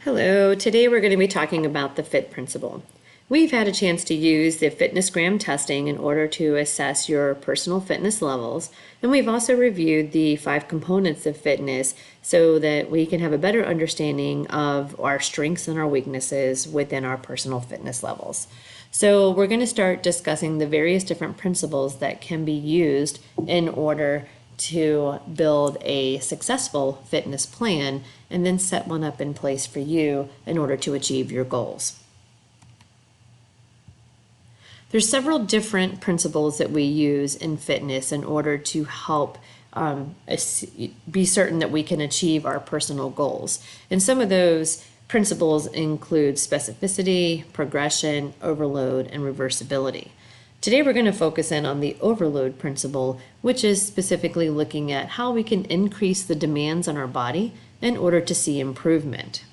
Hello, today we're going to be talking about the FIT principle. We've had a chance to use the fitnessgram testing in order to assess your personal fitness levels, and we've also reviewed the 5 components of fitness so that we can have a better understanding of our strengths and our weaknesses within our personal fitness levels. So we're going to start discussing the various different principles that can be used in order to build a successful fitness plan and then set one up in place for you in order to achieve your goals. There's several different principles that we use in fitness in order to help be certain that we can achieve our personal goals. And some of those principles include specificity, progression, overload, and reversibility. Today we're going to focus in on the overload principle, which is specifically looking at how we can increase the demands on our body in order to see improvement.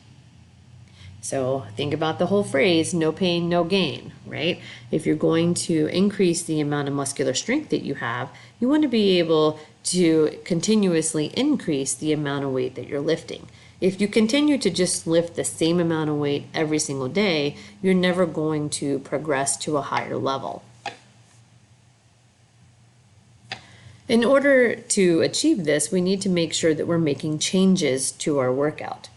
So think about the whole phrase, no pain, no gain, right? If you're going to increase the amount of muscular strength that you have, you want to be able to continuously increase the amount of weight that you're lifting. If you continue to just lift the same amount of weight every single day, you're never going to progress to a higher level. In order to achieve this, we need to make sure that we're making changes to our workout.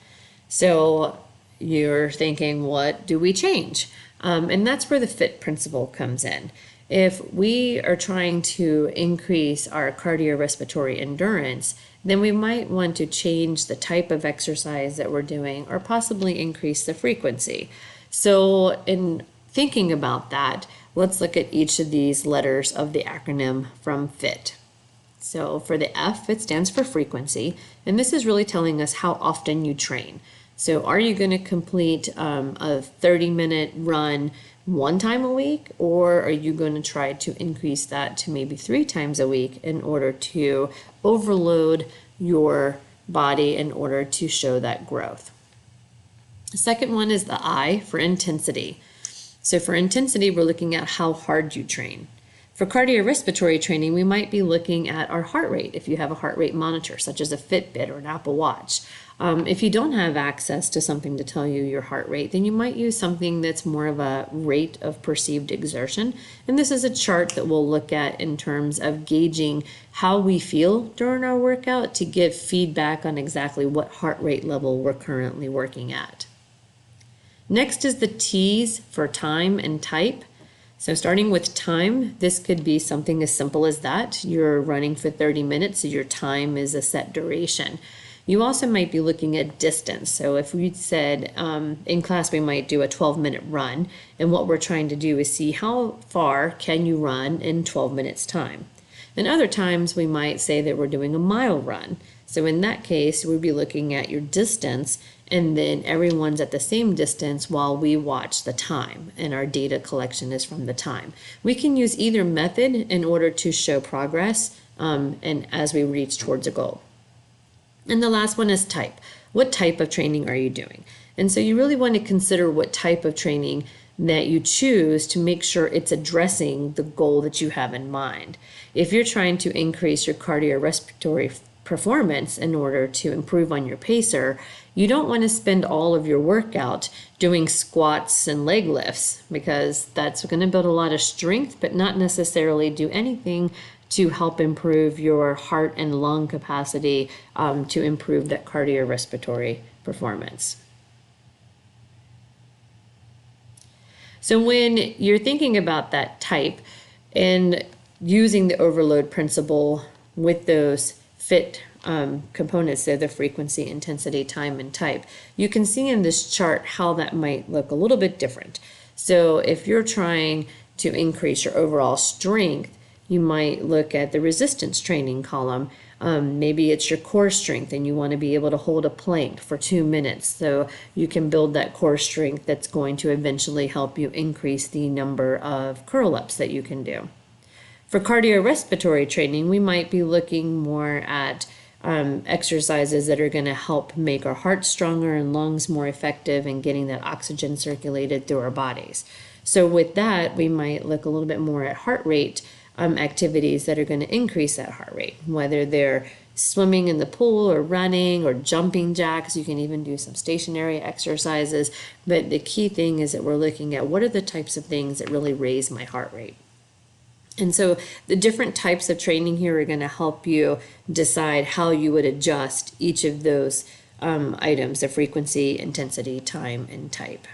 So you're thinking, what do we change? And that's where the FIT principle comes in. If we are trying to increase our cardiorespiratory endurance, then we might want to change the type of exercise that we're doing or possibly increase the frequency. So in thinking about that, let's look at each of these letters of the acronym from FIT. So for the F, it stands for frequency, and this is really telling us how often you train. So are you going to complete a 30-minute run one time a week, or are you going to try to increase that to maybe 3 times a week in order to overload your body in order to show that growth? The second one is the I for intensity. So for intensity, we're looking at how hard you train. For cardiorespiratory training, we might be looking at our heart rate if you have a heart rate monitor, such as a Fitbit or an Apple Watch. If you don't have access to something to tell you your heart rate, then you might use something that's more of a rate of perceived exertion. And this is a chart that we'll look at in terms of gauging how we feel during our workout to give feedback on exactly what heart rate level we're currently working at. Next is the T's for time and type. So starting with time, this could be something as simple as that. You're running for 30 minutes, so your time is a set duration. You also might be looking at distance. So if we said in class we might do a 12-minute run, and what we're trying to do is see how far can you run in 12 minutes time. And other times we might say that we're doing a mile run. So in that case, we'd be looking at your distance, and then everyone's at the same distance while we watch the time, and our data collection is from the time. We can use either method in order to show progress and as we reach towards a goal. And the last one is type. What type of training are you doing? And so you really want to consider what type of training that you choose to make sure it's addressing the goal that you have in mind. If you're trying to increase your cardiorespiratory performance in order to improve on your pacer, you don't want to spend all of your workout doing squats and leg lifts, because that's going to build a lot of strength but not necessarily do anything to help improve your heart and lung capacity to improve that cardiorespiratory performance. So when you're thinking about that type and using the overload principle with those FIT components, so the frequency, intensity, time, and type, you can see in this chart how that might look a little bit different. So if you're trying to increase your overall strength, you might look at the resistance training column. Maybe it's your core strength and you want to be able to hold a plank for 2 minutes, so you can build that core strength that's going to eventually help you increase the number of curl-ups that you can do. For cardiorespiratory training, we might be looking more at exercises that are going to help make our heart stronger and lungs more effective in getting that oxygen circulated through our bodies. So with that, we might look a little bit more at heart rate activities that are going to increase that heart rate, whether they're swimming in the pool or running or jumping jacks. You can even do some stationary exercises. But the key thing is that we're looking at what are the types of things that really raise my heart rate. And so the different types of training here are going to help you decide how you would adjust each of those items, the frequency, intensity, time, and type.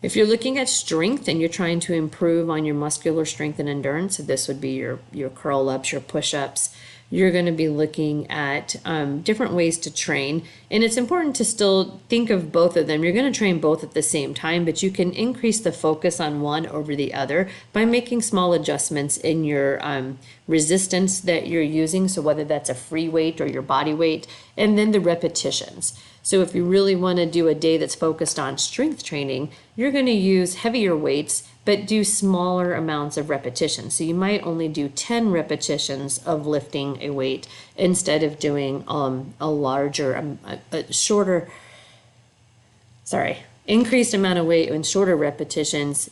If you're looking at strength and you're trying to improve on your muscular strength and endurance, so this would be your curl-ups, your push-ups, you're going to be looking at different ways to train. And it's important to still think of both of them. You're going to train both at the same time, but you can increase the focus on one over the other by making small adjustments in your resistance that you're using. So whether that's a free weight or your body weight, and then the repetitions. So if you really want to do a day that's focused on strength training, you're going to use heavier weights, but do smaller amounts of repetitions. So you might only do 10 repetitions of lifting a weight instead of doing increased amount of weight and shorter repetitions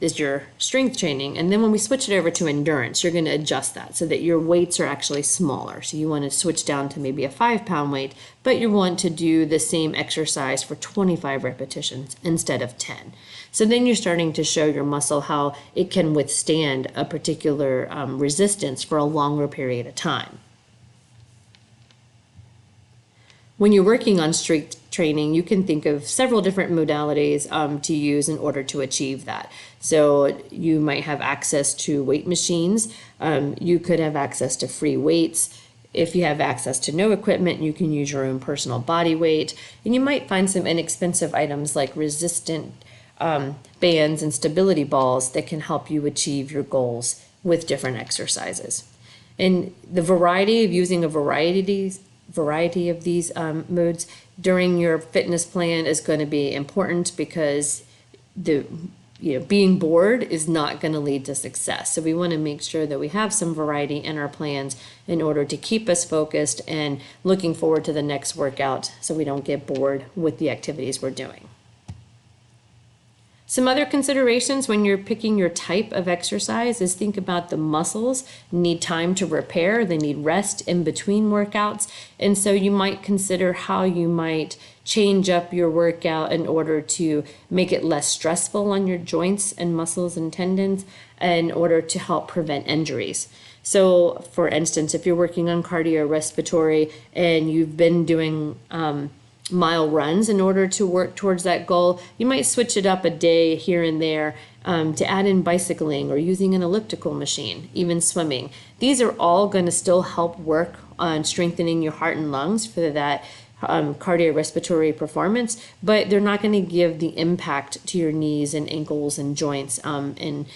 is your strength training. And then when we switch it over to endurance, you're going to adjust that so that your weights are actually smaller. So you want to switch down to maybe a 5-pound weight, but you want to do the same exercise for 25 repetitions instead of 10. So then you're starting to show your muscle how it can withstand a particular resistance for a longer period of time. When you're working on strength training, you can think of several different modalities to use in order to achieve that. So you might have access to weight machines. You could have access to free weights. If you have access to no equipment, you can use your own personal body weight. And you might find some inexpensive items like resistant bands and stability balls that can help you achieve your goals with different exercises. And the variety of using a variety of these modes during your fitness plan is going to be important, because being bored is not going to lead to success. So we want to make sure that we have some variety in our plans in order to keep us focused and looking forward to the next workout, so we don't get bored with the activities we're doing. Some other considerations when you're picking your type of exercise is think about the muscles need time to repair, they need rest in between workouts, and so you might consider how you might change up your workout in order to make it less stressful on your joints and muscles and tendons in order to help prevent injuries. So for instance, if you're working on cardiorespiratory and you've been doing mile runs in order to work towards that goal, you might switch it up a day here and there to add in bicycling or using an elliptical machine, even swimming. These are all going to still help work on strengthening your heart and lungs for that cardiorespiratory performance, but they're not going to give the impact to your knees and ankles and joints and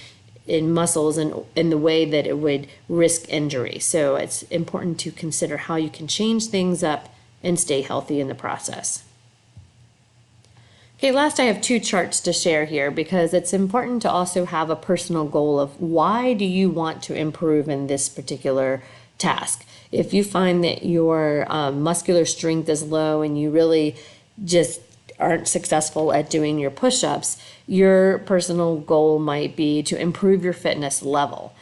in muscles and in the way that it would risk injury. So it's important to consider how you can change things up and stay healthy in the process. Okay, last I have 2 charts to share here, because it's important to also have a personal goal of why do you want to improve in this particular task. If you find that your muscular strength is low and you really just aren't successful at doing your push-ups, your personal goal might be to improve your fitness level.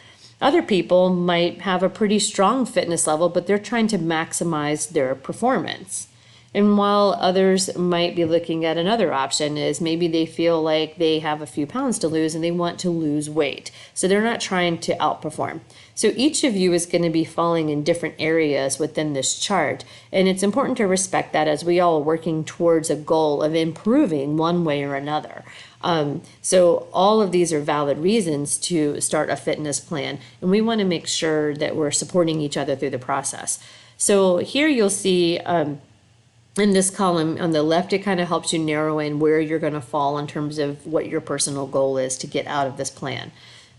Other people might have a pretty strong fitness level, but they're trying to maximize their performance. And while others might be looking at another option is maybe they feel like they have a few pounds to lose and they want to lose weight. So they're not trying to outperform. So each of you is going to be falling in different areas within this chart. And it's important to respect that as we all are working towards a goal of improving one way or another. So all of these are valid reasons to start a fitness plan. And we want to make sure that we're supporting each other through the process. So here you'll see in this column on the left, it kind of helps you narrow in where you're going to fall in terms of what your personal goal is to get out of this plan.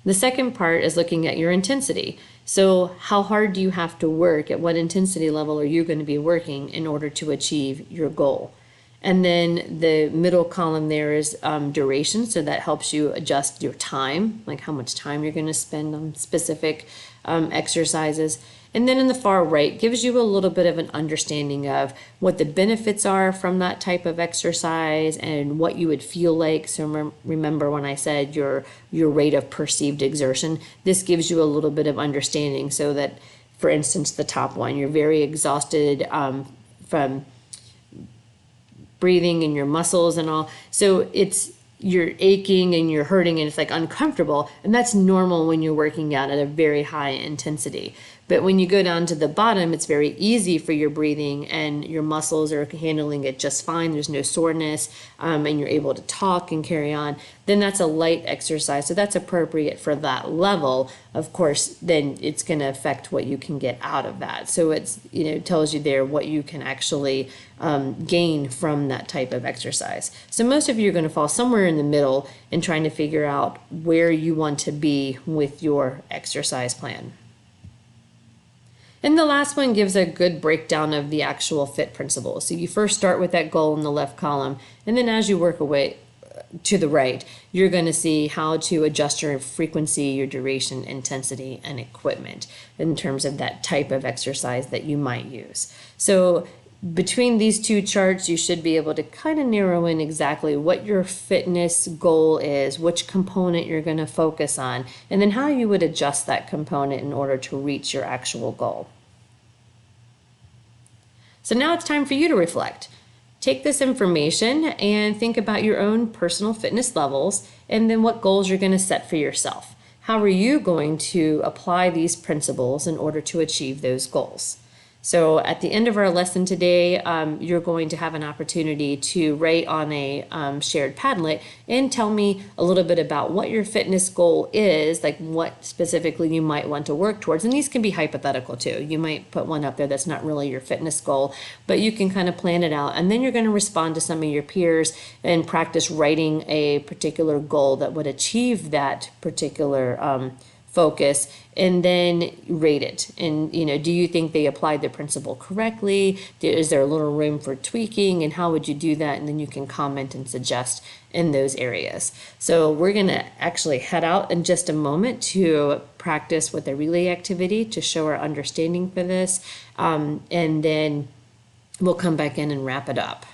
The second part is looking at your intensity. So how hard do you have to work? At what intensity level are you going to be working in order to achieve your goal? And then the middle column there is duration. So that helps you adjust your time, like how much time you're going to spend on specific exercises. And then in the far right gives you a little bit of an understanding of what the benefits are from that type of exercise and what you would feel like. So remember when I said your rate of perceived exertion, this gives you a little bit of understanding so that for instance, the top one. You're very exhausted from breathing and your muscles and all. So you're aching and you're hurting and it's like uncomfortable. And that's normal when you're working out at a very high intensity. But when you go down to the bottom, it's very easy for your breathing and your muscles are handling it just fine. There's no soreness, and you're able to talk and carry on. Then that's a light exercise. So that's appropriate for that level. Of course, then it's going to affect what you can get out of that. So it's, tells you there what you can actually gain from that type of exercise. So most of you are going to fall somewhere in the middle in trying to figure out where you want to be with your exercise plan. And the last one gives a good breakdown of the actual FIT principles. So you first start with that goal in the left column, and then as you work away to the right, you're going to see how to adjust your frequency, your duration, intensity, and equipment in terms of that type of exercise that you might use. So between these two charts, you should be able to kind of narrow in exactly what your fitness goal is, which component you're going to focus on, and then how you would adjust that component in order to reach your actual goal. So now it's time for you to reflect. Take this information and think about your own personal fitness levels and then what goals you're going to set for yourself. How are you going to apply these principles in order to achieve those goals? So at the end of our lesson today, you're going to have an opportunity to write on a shared Padlet and tell me a little bit about what your fitness goal is, like what specifically you might want to work towards. And these can be hypothetical too. You might put one up there that's not really your fitness goal, but you can kind of plan it out. And then you're going to respond to some of your peers and practice writing a particular goal that would achieve that particular focus, and then rate it. And do you think they applied the principle correctly? Is there a little room for tweaking, and how would you do that? And then you can comment and suggest in those areas. So we're going to actually head out in just a moment to practice with a relay activity to show our understanding for this, and then we'll come back in and wrap it up.